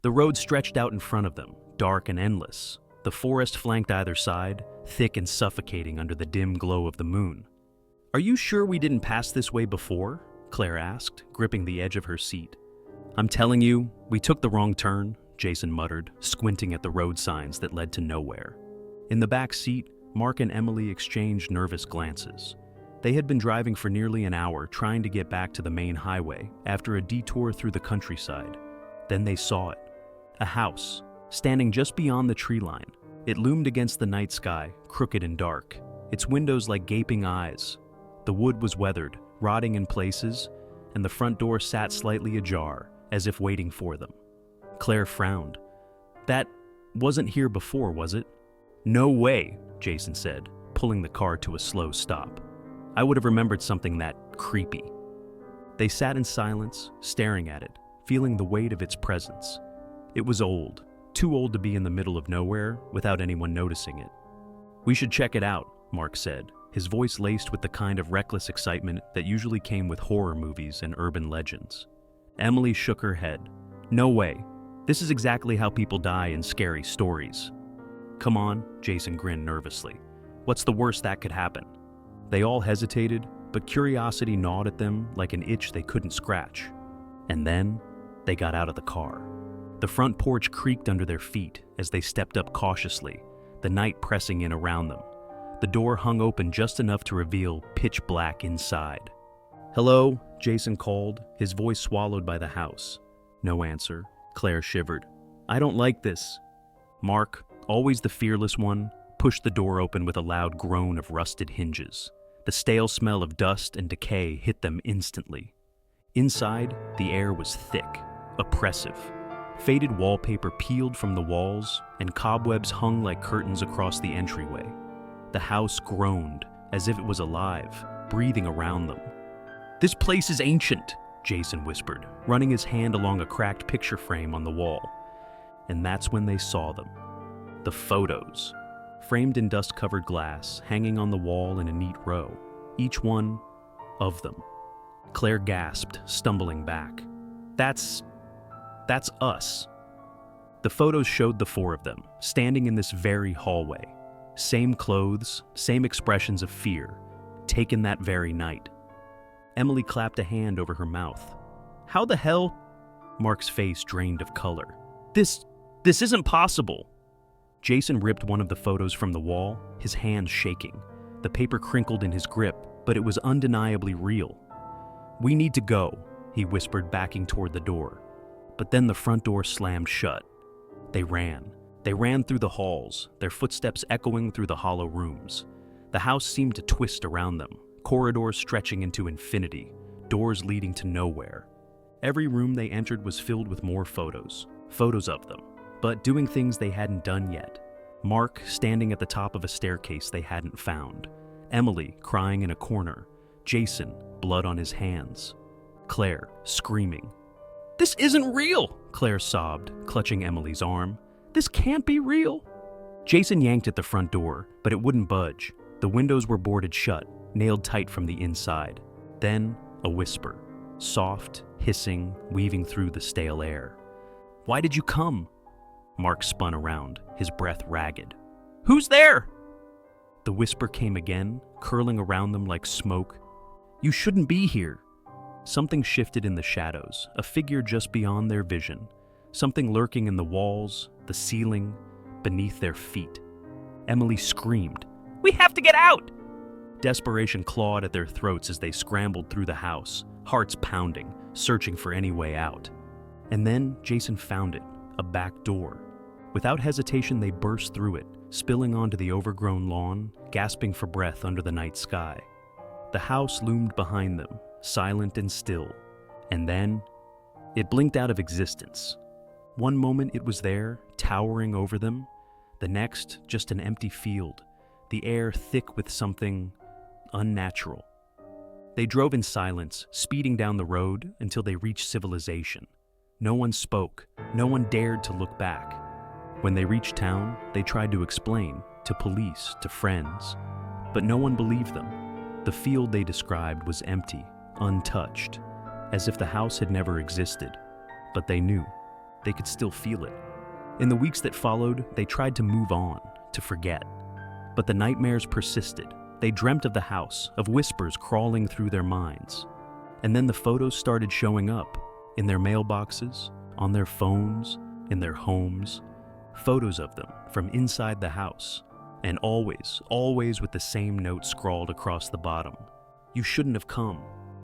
The road stretched out in front of them, dark and endless. The forest flanked either side, thick and suffocating under the dim glow of the moon. "Are you sure we didn't pass this way before?" Claire asked, gripping the edge of her seat. "I'm telling you, we took the wrong turn," Jason muttered, squinting at the road signs that led to nowhere. In the back seat, Mark and Emily exchanged nervous glances. They had been driving for nearly an hour trying to get back to the main highway after a detour through the countryside. Then they saw it. A house, standing just beyond the tree line. It loomed against the night sky, crooked and dark, its windows like gaping eyes. The wood was weathered, rotting in places, and the front door sat slightly ajar, as if waiting for them. Claire frowned. "That wasn't here before, was it?" "No way," Jason said, pulling the car to a slow stop. "I would have remembered something that creepy." They sat in silence, staring at it, feeling the weight of its presence. It was old, too old to be in the middle of nowhere without anyone noticing it. "We should check it out," Mark said, his voice laced with the kind of reckless excitement that usually came with horror movies and urban legends. Emily shook her head. "No way. This is exactly how people die in scary stories." "Come on," Jason grinned nervously. "What's the worst that could happen?" They all hesitated, but curiosity gnawed at them like an itch they couldn't scratch. And then they got out of the car. The front porch creaked under their feet as they stepped up cautiously, the night pressing in around them. The door hung open just enough to reveal pitch black inside. "Hello," Jason called, his voice swallowed by the house. No answer. Claire shivered. "I don't like this." Mark, always the fearless one, pushed the door open with a loud groan of rusted hinges. The stale smell of dust and decay hit them instantly. Inside, the air was thick, oppressive. Faded wallpaper peeled from the walls, and cobwebs hung like curtains across the entryway. The house groaned, as if it was alive, breathing around them. "This place is ancient," Jason whispered, running his hand along a cracked picture frame on the wall. And that's when they saw them. The photos. Framed in dust-covered glass, hanging on the wall in a neat row. Each one of them. Claire gasped, stumbling back. That's us." The photos showed the four of them, standing in this very hallway. Same clothes, same expressions of fear, taken that very night. Emily clapped a hand over her mouth. "How the hell?" Mark's face drained of color. This isn't possible." Jason ripped one of the photos from the wall, his hands shaking. The paper crinkled in his grip, but it was undeniably real. "We need to go," he whispered, backing toward the door. But then the front door slammed shut. They ran. They ran through the halls, their footsteps echoing through the hollow rooms. The house seemed to twist around them, corridors stretching into infinity, doors leading to nowhere. Every room they entered was filled with more photos of them, but doing things they hadn't done yet. Mark standing at the top of a staircase they hadn't found. Emily crying in a corner. Jason, blood on his hands. Claire screaming. "This isn't real!" Claire sobbed, clutching Emily's arm. "This can't be real!" Jason yanked at the front door, but it wouldn't budge. The windows were boarded shut, nailed tight from the inside. Then, a whisper. Soft, hissing, weaving through the stale air. "Why did you come?" Mark spun around, his breath ragged. "Who's there?" The whisper came again, curling around them like smoke. "You shouldn't be here." Something shifted in the shadows, a figure just beyond their vision. Something lurking in the walls, the ceiling, beneath their feet. Emily screamed, "We have to get out!" Desperation clawed at their throats as they scrambled through the house, hearts pounding, searching for any way out. And then Jason found it, a back door. Without hesitation, they burst through it, spilling onto the overgrown lawn, gasping for breath under the night sky. The house loomed behind them, silent and still. And then, it blinked out of existence. One moment it was there, towering over them. The next, just an empty field, the air thick with something unnatural. They drove in silence, speeding down the road until they reached civilization. No one spoke, no one dared to look back. When they reached town, they tried to explain, to police, to friends. But no one believed them. The field they described was empty, untouched, as if the house had never existed. But they knew. they could still feel it. In the weeks that followed, they tried to move on, to forget. But the nightmares persisted. They dreamt of the house, of whispers crawling through their minds. And then the photos started showing up, in their mailboxes, on their phones, in their homes. Photos of them from inside the house. And always with the same note scrawled across the bottom. You shouldn't have come.